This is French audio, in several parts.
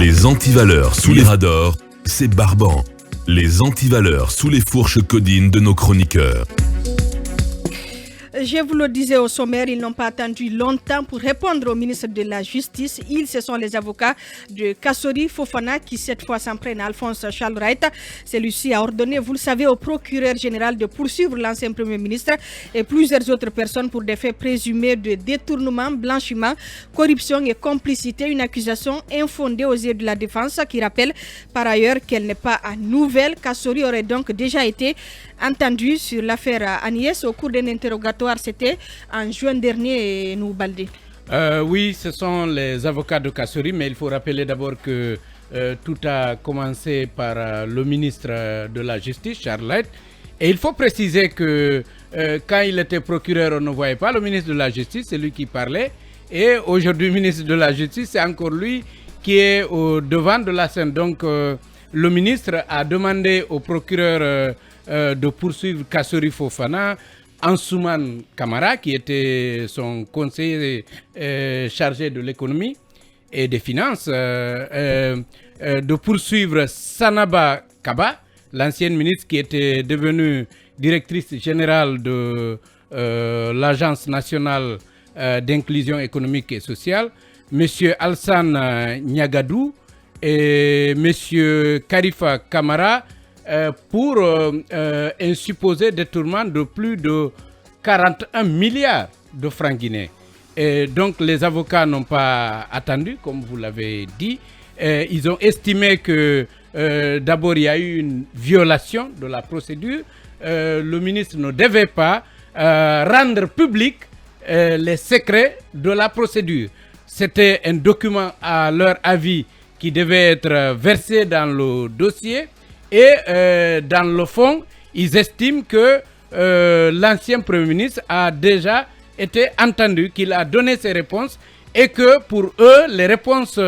Les antivaleurs sous les radars, c'est barbant. Les antivaleurs sous les fourches codines de nos chroniqueurs. Je vous le disais au sommaire, ils n'ont pas attendu longtemps pour répondre au ministre de la Justice. Ce sont les avocats de Kassori Fofana qui cette fois s'en prennent à Alphonse Charles Wright. Celui-ci a ordonné, vous le savez, au procureur général de poursuivre l'ancien Premier ministre et plusieurs autres personnes pour des faits présumés de détournement, blanchiment, corruption et complicité. Une accusation infondée aux yeux de la défense qui rappelle par ailleurs qu'elle n'est pas nouvelle. Kassori aurait donc déjà été entendu sur l'affaire Agnès au cours d'un interrogatoire. C'était en juin dernier, nous Baldé. Oui, ce sont les avocats de Kassori, mais il faut rappeler d'abord que tout a commencé par le ministre de la Justice, Charles Wright. Et il faut préciser que quand il était procureur, on ne voyait pas le ministre de la Justice, c'est lui qui parlait. Et aujourd'hui, ministre de la Justice, c'est encore lui qui est au devant de la scène. Donc, le ministre a demandé au procureur de poursuivre Kassori Fofana, Ansouman Kamara, qui était son conseiller chargé de l'économie et des finances, de poursuivre Sanaba Kaba, l'ancienne ministre qui était devenue directrice générale de l'Agence nationale d'inclusion économique et sociale, M. Alsan Niagadou et M. Karifa Kamara, pour un supposé détournement de plus de 41 milliards de francs guinéens. Et donc les avocats n'ont pas attendu, comme vous l'avez dit. Ils ont estimé que d'abord il y a eu une violation de la procédure. Le ministre ne devait pas rendre public les secrets de la procédure. C'était un document à leur avis qui devait être versé dans le dossier. Et dans le fond, ils estiment que l'ancien Premier ministre a déjà été entendu, qu'il a donné ses réponses et que pour eux, les réponses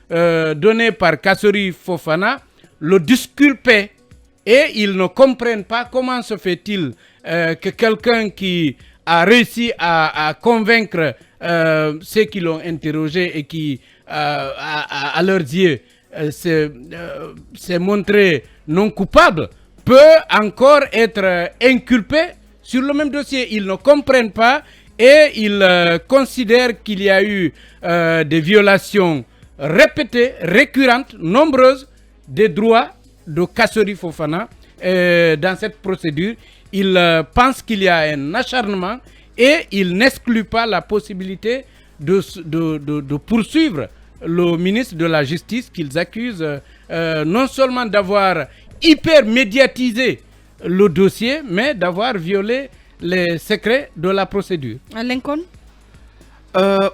données par Kassori Fofana le disculpaient. Et ils ne comprennent pas comment se fait-il que quelqu'un qui a réussi à convaincre ceux qui l'ont interrogé et qui, à leurs yeux, s'est montré non coupable, peut encore être inculpé sur le même dossier. Ils ne comprennent pas et ils considèrent qu'il y a eu des violations répétées, récurrentes, nombreuses des droits de Kassori Fofana dans cette procédure. Ils pensent qu'il y a un acharnement et ils n'excluent pas la possibilité de poursuivre le ministre de la Justice qu'ils accusent non seulement d'avoir hyper médiatisé le dossier, mais d'avoir violé les secrets de la procédure. Lincoln?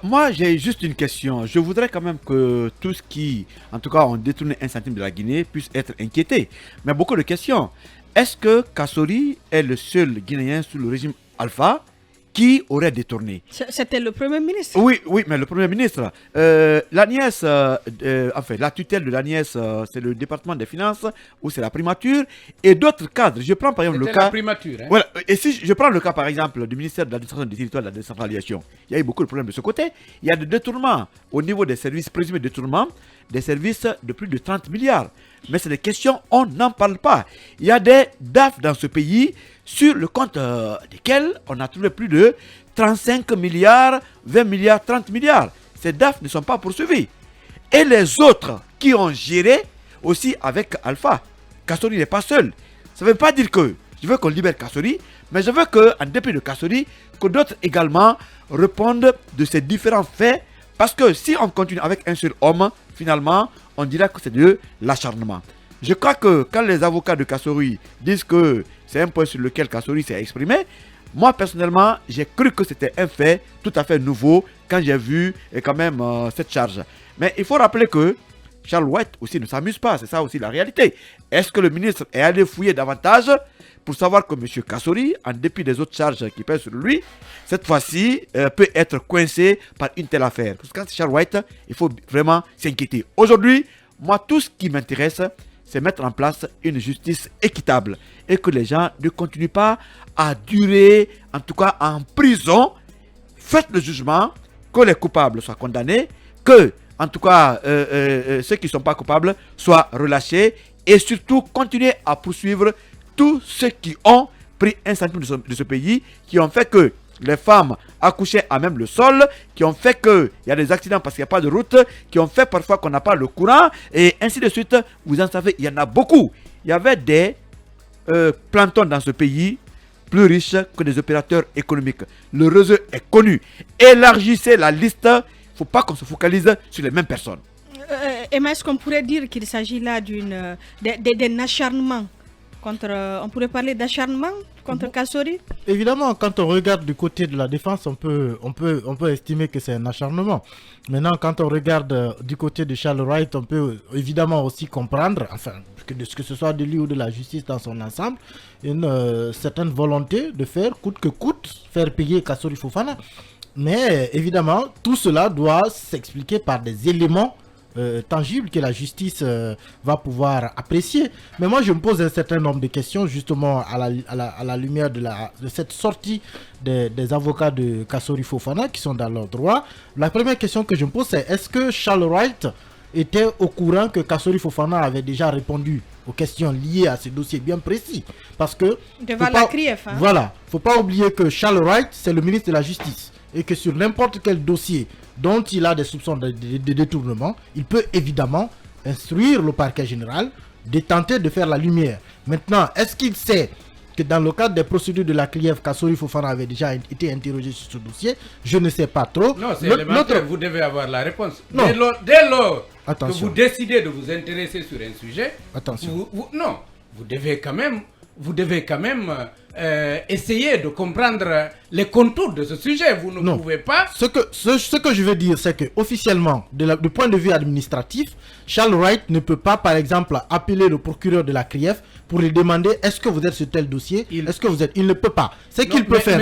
Moi, j'ai juste une question. Je voudrais quand même que tous qui, en tout cas, ont détourné 1 centime de la Guinée puissent être inquiétés. Mais beaucoup de questions. Est-ce que Kassori est le seul Guinéen sous le régime Alpha qui aurait détourné? C'était le Premier ministre. Oui, mais le Premier ministre. L'Agnès, enfin, la tutelle de l'Agnès, c'est le département des finances ou c'est la primature et d'autres cadres. Je prends par exemple le cas. La primature. Hein? Voilà. Et si je prends le cas par exemple du ministère de l'administration des territoires et de la décentralisation, il y a eu beaucoup de problèmes de ce côté. Il y a des détournements au niveau des services présumés détournements, des services de plus de 30 milliards. Mais c'est des questions, on n'en parle pas. Il y a des DAF dans ce pays sur le compte desquels on a trouvé plus de 35 milliards, 20 milliards, 30 milliards. Ces DAF ne sont pas poursuivis. Et les autres qui ont géré aussi avec Alpha. Kassori n'est pas seul. Ça ne veut pas dire que je veux qu'on libère Kassori, mais je veux qu'en dépit de Kassori, que d'autres également répondent de ces différents faits. Parce que si on continue avec un seul homme, finalement, on dira que c'est de l'acharnement. Je crois que quand les avocats de Kassori disent que c'est un point sur lequel Kassori s'est exprimé, moi personnellement, j'ai cru que c'était un fait tout à fait nouveau quand j'ai vu quand même cette charge. Mais il faut rappeler que Charles Wright aussi ne s'amuse pas, c'est ça aussi la réalité. Est-ce que le ministre est allé fouiller davantage pour savoir que M. Kassori, en dépit des autres charges qui pèsent sur lui, cette fois-ci peut être coincé par une telle affaire? Parce que quand c'est Charles Wright, il faut vraiment s'inquiéter. Aujourd'hui, moi, tout ce qui m'intéresse, c'est mettre en place une justice équitable et que les gens ne continuent pas à durer, en tout cas en prison. Faites le jugement, que les coupables soient condamnés, que en tout cas, ceux qui ne sont pas coupables soient relâchés et surtout continuer à poursuivre tous ceux qui ont pris un centime de ce pays, qui ont fait que les femmes accouchaient à même le sol, qui ont fait qu'il y a des accidents parce qu'il n'y a pas de route, qui ont fait parfois qu'on n'a pas le courant, et ainsi de suite. Vous en savez, il y en a beaucoup. Il y avait des plantons dans ce pays plus riches que des opérateurs économiques. Le réseau est connu. Élargissez la liste. Il ne faut pas qu'on se focalise sur les mêmes personnes. Emma, est-ce qu'on pourrait dire qu'il s'agit là d'un acharnement on pourrait parler d'acharnement contre Kassori? Évidemment, quand on regarde du côté de la défense, on peut estimer que c'est un acharnement. Maintenant, quand on regarde du côté de Charles Wright, on peut évidemment aussi comprendre, enfin, que ce soit de lui ou de la justice dans son ensemble, une certaine volonté de faire coûte que coûte, faire payer Kassori Fofana. Mais évidemment, tout cela doit s'expliquer par des éléments tangible que la justice va pouvoir apprécier. Mais moi je me pose un certain nombre de questions justement à la lumière de cette sortie des avocats de Kassori Fofana qui sont dans leur droit. La première question que je me pose, c'est est-ce que Charles Wright était au courant que Kassori Fofana avait déjà répondu aux questions liées à ce dossier bien précis? Parce que devant la CRIEF, voilà, faut pas oublier que Charles Wright c'est le ministre de la Justice et que sur n'importe quel dossier dont il a des soupçons de détournement, il peut évidemment instruire le parquet général de tenter de faire la lumière. Maintenant, est-ce qu'il sait que dans le cadre des procédures de la CRIEF, Kassori Fofana avait déjà été interrogé sur ce dossier? Je ne sais pas trop. Non, c'est élémentaire, vous devez avoir la réponse. Non. Dès lors que vous Attention. décidez de vous intéresser sur un sujet, Attention. vous devez quand même essayer de comprendre les contours de ce sujet. Vous ne pouvez pas... Ce que je veux dire, c'est que officiellement, du point de vue administratif, Charles Wright ne peut pas, par exemple, appeler le procureur de la CRIEF pour lui demander est-ce que vous êtes sur tel dossier, est-ce que vous êtes... Il ne peut pas. Ce qu'il peut faire,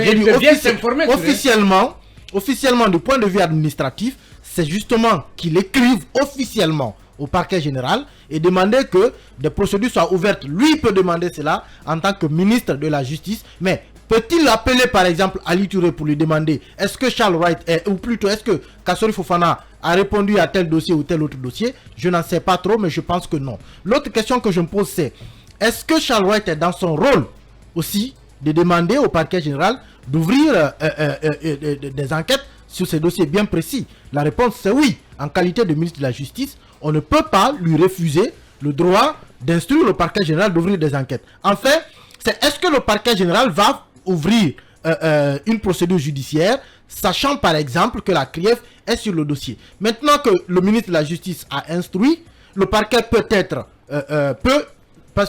officiellement, du point de vue administratif, c'est justement qu'il écrive officiellement au parquet général et demander que des procédures soient ouvertes. Lui peut demander cela en tant que ministre de la Justice, mais peut-il appeler par exemple Ali Touré pour lui demander est-ce que Charles Wright ou plutôt est-ce que Kassori Fofana a répondu à tel dossier ou tel autre dossier? Je n'en sais pas trop, mais je pense que non. L'autre question que je me pose, c'est est-ce que Charles Wright est dans son rôle aussi de demander au parquet général d'ouvrir des enquêtes sur ces dossiers bien précis? La réponse c'est oui. En qualité de ministre de la Justice, on ne peut pas lui refuser le droit d'instruire le parquet général d'ouvrir des enquêtes. En fait, c'est est-ce que le parquet général va ouvrir une procédure judiciaire, sachant par exemple que la CRIEF est sur le dossier. Maintenant que le ministre de la Justice a instruit, le parquet peut-être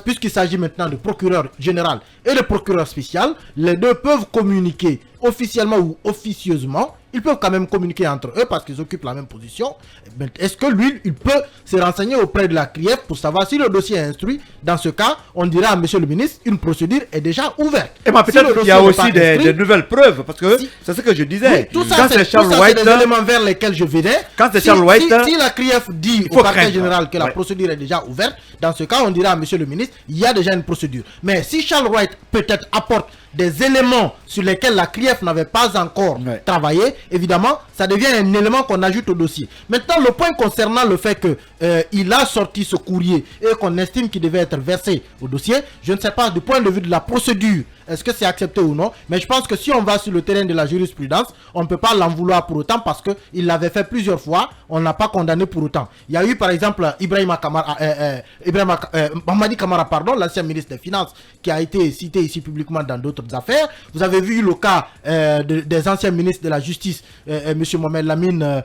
puisqu'il s'agit maintenant de procureur général et de procureur spécial, les deux peuvent communiquer officiellement ou officieusement. Ils peuvent quand même communiquer entre eux parce qu'ils occupent la même position. Est-ce que lui, il peut se renseigner auprès de la CRIEF pour savoir si le dossier est instruit? Dans ce cas, on dira à monsieur le ministre, une procédure est déjà ouverte. Et peut-être qu'il y a aussi des nouvelles preuves, parce que c'est ce que je disais. Oui, tout ça, c'est des éléments vers lesquels je venais. Quand c'est Charles Wright, si la CRIEF dit au parquet général que la procédure est déjà ouverte, dans ce cas, on dira à monsieur le ministre, il y a déjà une procédure. Mais si Charles Wright peut-être apporte des éléments sur lesquels la CRIEF n'avait pas encore travaillé, évidemment, ça devient un élément qu'on ajoute au dossier. Maintenant, le point concernant le fait que il a sorti ce courrier et qu'on estime qu'il devait être versé au dossier, je ne sais pas du point de vue de la procédure, est-ce que c'est accepté ou non, mais je pense que si on va sur le terrain de la jurisprudence, on ne peut pas l'en vouloir pour autant parce qu'il l'avait fait plusieurs fois, on n'a pas condamné pour autant. Il y a eu par exemple Mamadi Kamara, pardon, l'ancien ministre des Finances, qui a été cité ici publiquement dans d'autres affaires. Vous avez vu le cas des anciens ministres de la Justice, M. Mohamed Lamine,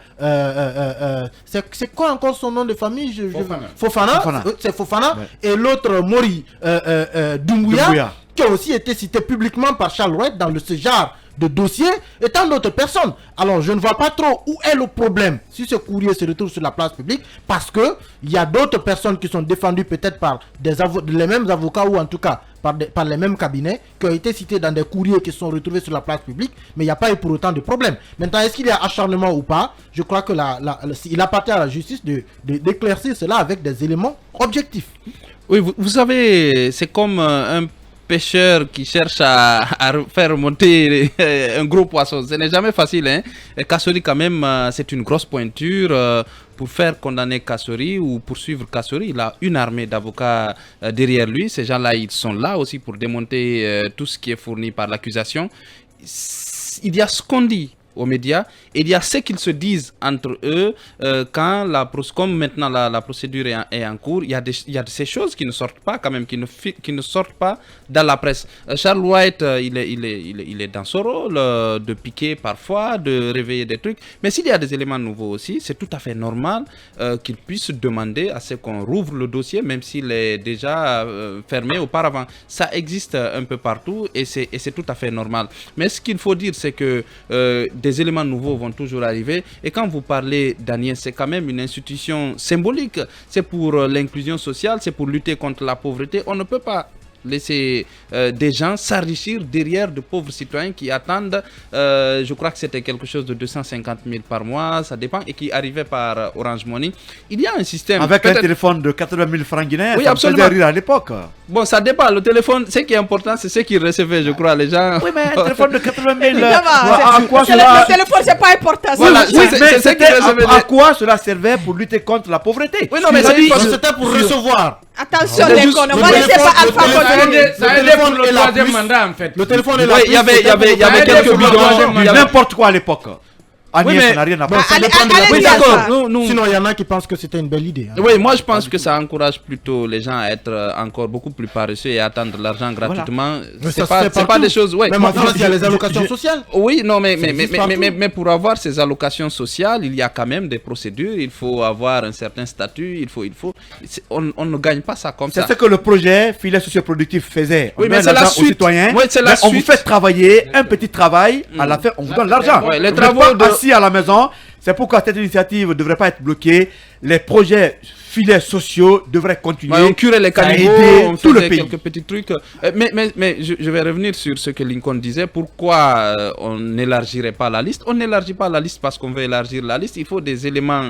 c'est quoi encore son nom de famille? Fofana. C'est Fofana. Ouais. Et l'autre, Mori Doumbouya, qui a aussi été cité publiquement par Charles Wright dans ce genre de dossier, et tant d'autres personnes. Alors je ne vois pas trop où est le problème si ce courrier se retrouve sur la place publique, parce que il y a d'autres personnes qui sont défendues peut-être par les mêmes avocats ou en tout cas par les mêmes cabinets qui ont été cités dans des courriers qui sont retrouvés sur la place publique, mais il n'y a pas eu pour autant de problème. Maintenant, est-ce qu'il y a acharnement ou pas? Je crois que il appartient à la justice d'éclaircir cela avec des éléments objectifs. Oui, vous savez, c'est comme un pêcheur qui cherche à faire remonter un gros poisson. Ce n'est jamais facile, hein. Kassori, quand même, c'est une grosse pointure. pour faire condamner Kassori ou poursuivre Kassori. Il a une armée d'avocats derrière lui. Ces gens-là, ils sont là aussi pour démonter tout ce qui est fourni par l'accusation. Il y a ce qu'on dit aux médias, et il y a ce qu'ils se disent entre eux quand comme maintenant la procédure est en cours. Il y a de ces choses qui ne sortent pas quand même, qui ne sortent pas dans la presse. Charles White, il est dans son rôle de piquer parfois, de réveiller des trucs, mais s'il y a des éléments nouveaux aussi, c'est tout à fait normal qu'il puisse demander à ce qu'on rouvre le dossier, même s'il est déjà fermé auparavant. Ça existe un peu partout et c'est tout à fait normal. Mais ce qu'il faut dire, c'est que des éléments nouveaux vont toujours arriver. Et quand vous parlez d'Agnès, c'est quand même une institution symbolique. C'est pour l'inclusion sociale, c'est pour lutter contre la pauvreté. On ne peut pas laisser des gens s'enrichir derrière de pauvres citoyens qui attendent, je crois que c'était quelque chose de 250 000 par mois, ça dépend, et qui arrivait par Orange Money. Il y a un système... Avec un téléphone de 80 000 francs guinéens, oui, ça absolument. me faisait rire à l'époque. Bon, ça dépend. Le téléphone, ce qui est important, c'est ce qu'ils recevaient, je crois, les gens. Oui, mais un téléphone de 80 000... Le téléphone, c'est pas important. Voilà, oui, mais c'était à quoi cela servait pour lutter contre la pauvreté? Oui, non, mais c'était pour recevoir. Attention, Lincoln, on va laisser pas Alpha continuer. Ça a aidé pour le troisième mandat, en fait. Le téléphone est là. Il y avait quelques bidons. N'importe quoi à l'époque. Oui, Agnès, ça n'a rien à voir. Oui, d'accord. Sinon, il y en a qui pensent que c'était une belle idée. Oui, moi je pense que ça encourage plutôt les gens à être encore beaucoup plus paresseux et à attendre l'argent gratuitement. C'est pas des choses. Ouais. Même en France, il y a les allocations sociales. Oui, non, mais pour avoir ces allocations sociales, il y a quand même des procédures. Il faut avoir un certain statut. On ne gagne pas ça comme ça. C'est ce que le projet filet socioproductif faisait. Oui, mais c'est la suite. Citoyens, Oui, c'est la suite. On vous fait travailler un petit travail. À la fin, on vous donne l'argent. Ouais, les travaux à la maison, c'est pourquoi cette initiative ne devrait pas être bloquée. Les projets filets sociaux devraient continuer. Ouais, on curait les caniveaux, on tout le faisait pays. quelques petits trucs. Mais je vais revenir sur ce que Lincoln disait. Pourquoi on n'élargirait pas la liste? On n'élargit pas la liste parce qu'on veut élargir la liste. Il faut des éléments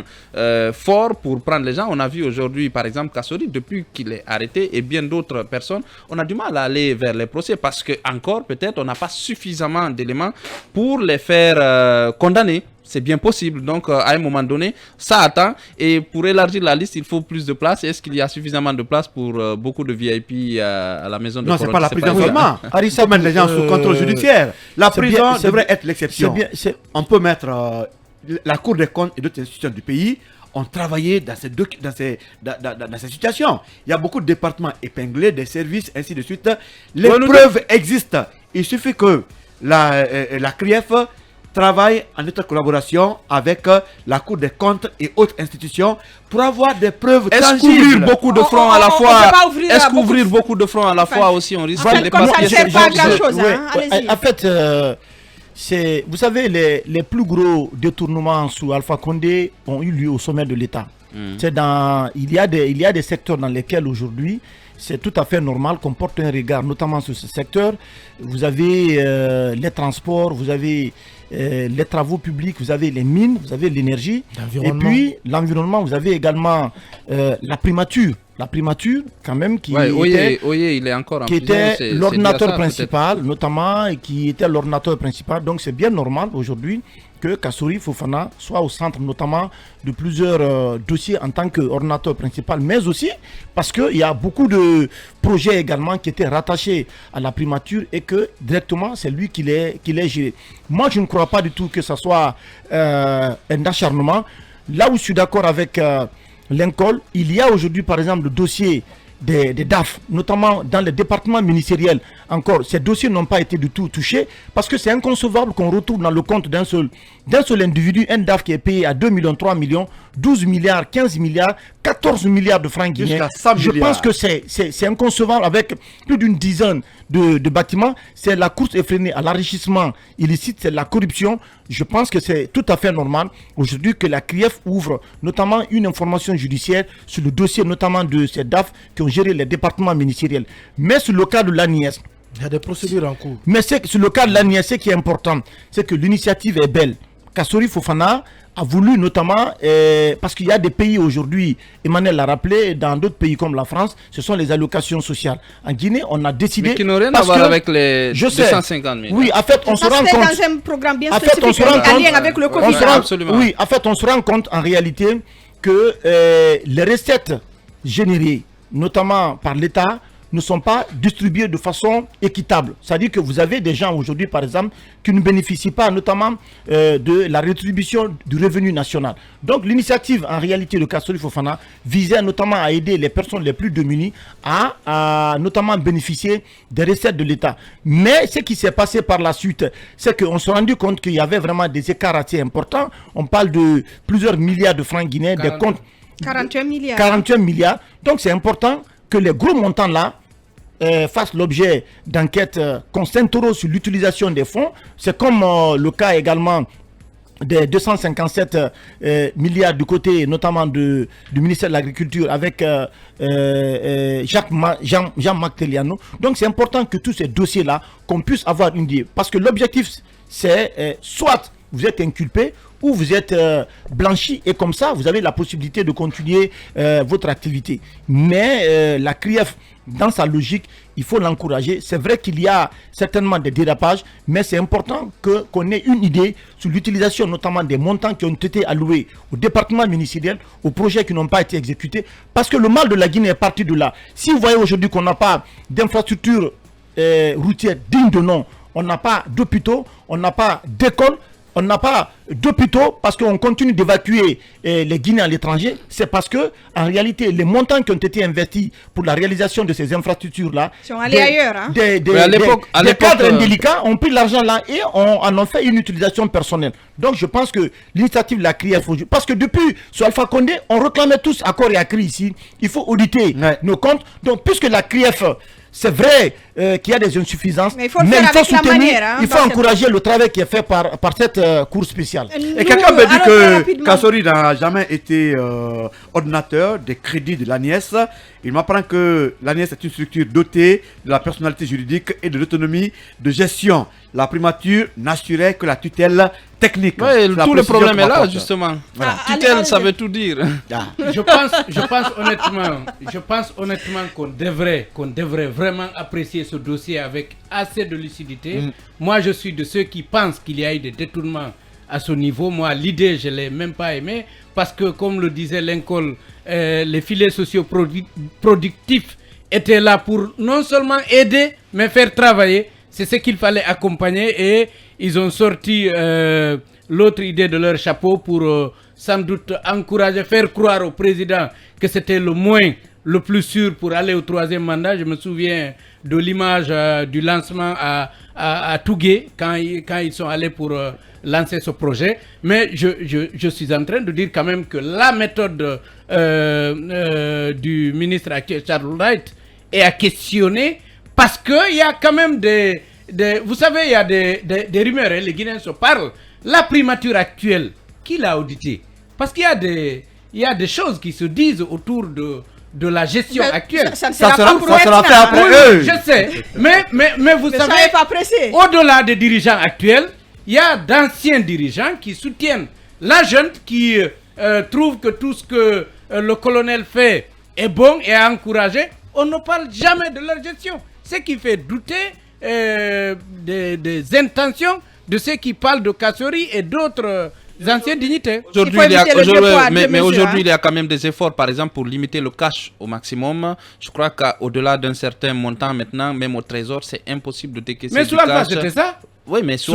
forts pour prendre les gens. On a vu aujourd'hui, par exemple, Kassori, depuis qu'il est arrêté, et bien d'autres personnes, on a du mal à aller vers les procès parce que encore peut-être on n'a pas suffisamment d'éléments pour les faire condamner. C'est bien possible. Donc, à un moment donné, ça attend. Et pour élargir la liste, il faut plus de place. Est-ce qu'il y a suffisamment de place pour beaucoup de VIP à la maison de Non, Coron? c'est pas la prison seulement. On met les gens sous contrôle judiciaire. La prison devrait être l'exception. On peut mettre la Cour des comptes et d'autres institutions du pays ont travaillé dans ces situations. Il y a beaucoup de départements épinglés, des services, ainsi de suite. Les preuves existent. Il suffit que la CRIEF travaille en étroite collaboration avec la Cour des comptes et autres institutions pour avoir des preuves tangibles. Est-ce qu'ouvrir beaucoup de fronts à la fois, est-ce qu'ouvrir beaucoup de fronts à la fois aussi, on risque de comme ça ne sert pas à grand chose. Allez-y. En fait, vous savez, les plus gros détournements sous Alpha Condé ont eu lieu au sommet de l'État. Il y a des secteurs dans lesquels aujourd'hui c'est tout à fait normal qu'on porte un regard, notamment sur ce secteur. Vous avez les transports, vous avez les travaux publics, vous avez les mines, vous avez l'énergie. Et puis l'environnement, vous avez également la primature. La primature, quand même, qui était l'ordinateur principal, notamment, et qui était l'ordinateur principal. Donc c'est bien normal aujourd'hui que Kassori Fofana soit au centre notamment de plusieurs dossiers en tant qu'ordinateur principal, mais aussi parce qu'il y a beaucoup de projets également qui étaient rattachés à la primature et que directement c'est lui qui les géré. Moi je ne crois pas du tout que ce soit un acharnement. Là où je suis d'accord avec Lincoln, il y a aujourd'hui par exemple le dossier des DAF, notamment dans les départements ministériels. Encore, ces dossiers n'ont pas été du tout touchés parce que c'est inconcevable qu'on retrouve dans le compte d'un seul individu un DAF qui est payé à 2 millions, 3 millions, 12 milliards, 15 milliards, 14 milliards de francs guinéens. Je pense que c'est inconcevable avec plus d'une dizaine de bâtiments. C'est la course effrénée à l'enrichissement illicite, c'est la corruption. Je pense que c'est tout à fait normal aujourd'hui que la CRIEF ouvre notamment une information judiciaire sur le dossier notamment de ces DAF qui ont géré les départements ministériels. Mais sur le cas de l'ANIES, il y a des procédures en cours. Mais sur le cas de l'ANIES, ce qui est important, c'est que l'initiative est belle. Kassori Fofana a voulu notamment, parce qu'il y a des pays aujourd'hui, Emmanuel l'a rappelé, dans d'autres pays comme la France, ce sont les allocations sociales. En Guinée, on a décidé... Mais qui n'ont rien à voir avec les 250 000. Oui, en fait, on se rend compte... dans un programme bien spécifique, en lien avec le Covid. Oui, en fait, on se rend compte en réalité que les recettes générées, notamment par l'État, ne sont pas distribuées de façon équitable. C'est-à-dire que vous avez des gens aujourd'hui, par exemple, qui ne bénéficient pas notamment de la rétribution du revenu national. Donc l'initiative, en réalité, de Kassori Fofana visait notamment à aider les personnes les plus démunies à notamment bénéficier des recettes de l'État. Mais ce qui s'est passé par la suite, c'est qu'on s'est rendu compte qu'il y avait vraiment des écarts assez importants. On parle de plusieurs milliards de francs guinéens, des comptes... 41 milliards. 41 milliards. Donc c'est important que les gros montants là fassent l'objet d'enquêtes, qu'on s'interroge sur l'utilisation des fonds. C'est comme le cas également des 257 milliards du côté notamment du ministère de l'Agriculture avec Jean-Marc Teliano. Donc c'est important que tous ces dossiers-là, qu'on puisse avoir une idée. Parce que l'objectif, c'est soit vous êtes inculpé ou vous êtes blanchi, et comme ça, vous avez la possibilité de continuer votre activité. Mais la CRIEF, dans sa logique, il faut l'encourager. C'est vrai qu'il y a certainement des dérapages, mais c'est important qu'on ait une idée sur l'utilisation notamment des montants qui ont été alloués au département ministériel, aux projets qui n'ont pas été exécutés, parce que le mal de la Guinée est parti de là. Si vous voyez aujourd'hui qu'on n'a pas d'infrastructure routière digne de nom, on n'a pas d'hôpitaux, on n'a pas d'écoles, on n'a pas d'hôpitaux parce qu'on continue d'évacuer les Guinéens à l'étranger, c'est parce que en réalité les montants qui ont été investis pour la réalisation de ces infrastructures-là, sont allés ailleurs. Hein? Des cadres indélicats ont pris l'argent là et en ont fait une utilisation personnelle. Donc je pense que l'initiative de la CRIEF, parce que depuis sur Alpha Condé, on réclamait tous accord et accri ici, il faut auditer nos comptes. Donc puisque la CRIEF, c'est vrai qu'il y a des insuffisances, mais il faut soutenir, il faut encourager le travail qui est fait par cette cour spéciale. Et quelqu'un me dit que Kassori n'a jamais été ordonnateur des crédits de l'ANIES. Il m'apprend que l'ANIES est une structure dotée de la personnalité juridique et de l'autonomie de gestion. La primature n'assurait que la tutelle technique. Oui, tout le problème est là, justement. Voilà. Tutelle, ça veut tout dire. Je pense honnêtement qu'on devrait vraiment apprécier ce dossier avec assez de lucidité. Moi, je suis de ceux qui pensent qu'il y a eu des détournements à ce niveau. Moi, l'idée, je ne l'ai même pas aimée parce que, comme le disait Lincoln, les filets sociaux productifs étaient là pour non seulement aider, mais faire travailler. C'est ce qu'il fallait accompagner et ils ont sorti l'autre idée de leur chapeau pour sans doute encourager, faire croire au président que c'était le plus sûr pour aller au troisième mandat. Je me souviens de l'image du lancement à Tougué quand ils sont allés pour lancer ce projet. Mais je suis en train de dire quand même que la méthode du ministre actuel, Charles Wright, est à questionner parce qu'il y a quand même vous savez, il y a des rumeurs, hein, les Guinéens se parlent. La primature actuelle, qui l'a audité? Parce qu'il y a des choses qui se disent autour de la gestion actuelle. Ça sera fait après eux. Je sais. Mais vous savez, au-delà des dirigeants actuels, il y a d'anciens dirigeants qui soutiennent la junte, qui trouvent que tout ce que le colonel fait est bon et à encourager. On ne parle jamais de leur gestion. Ce qui fait douter des intentions de ceux qui parlent de Kassori et d'autres anciens dignitaires. Aujourd'hui, il y a quand même des efforts, par exemple, pour limiter le cash au maximum. Je crois qu'au-delà d'un certain montant maintenant, même au trésor, c'est impossible de décaisser du cash. C'était ça? Oui, mais c'est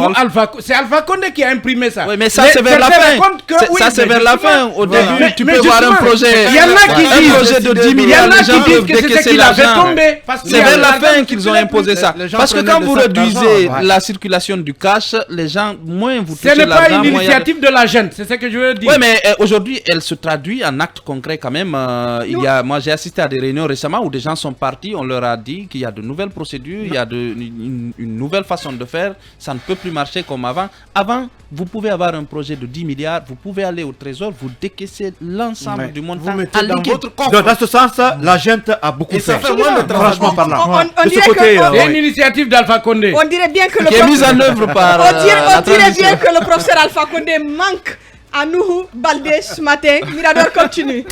Alpha Condé qui a imprimé ça. Oui, mais ça c'est vers la fin. Ça c'est vers la fin. Au début, tu peux voir un projet. Il y en a qui disent de 10 milliards, les gens peuvent que c'est décaisser l'argent. C'est vers la fin qu'ils ont imposé ça. Parce que quand vous réduisez la circulation du cash, les gens, moins vous touchez l'argent. Ce n'est pas une initiative de la jeune, c'est ce que je veux dire. Oui, mais aujourd'hui, elle se traduit en actes concrets quand même. Moi, j'ai assisté à des réunions récemment où des gens sont partis, on leur a dit qu'il y a de nouvelles procédures, il y a une nouvelle façon de faire. Ça ne peut plus marcher comme avant. Avant, vous pouvez avoir un projet de 10 milliards, vous pouvez aller au trésor, vous décaissez l'ensemble du montant. Vous mettez dans votre coffre. Dans ce sens, la gente a beaucoup fait. Ça fait moins de franchement parlant. C'est une initiative d'Alpha Condé. On dirait bien que qui est mise en œuvre par on dirait bien que le professeur Alpha Condé manque à Nuhu Baldé ce matin. Mirador continue.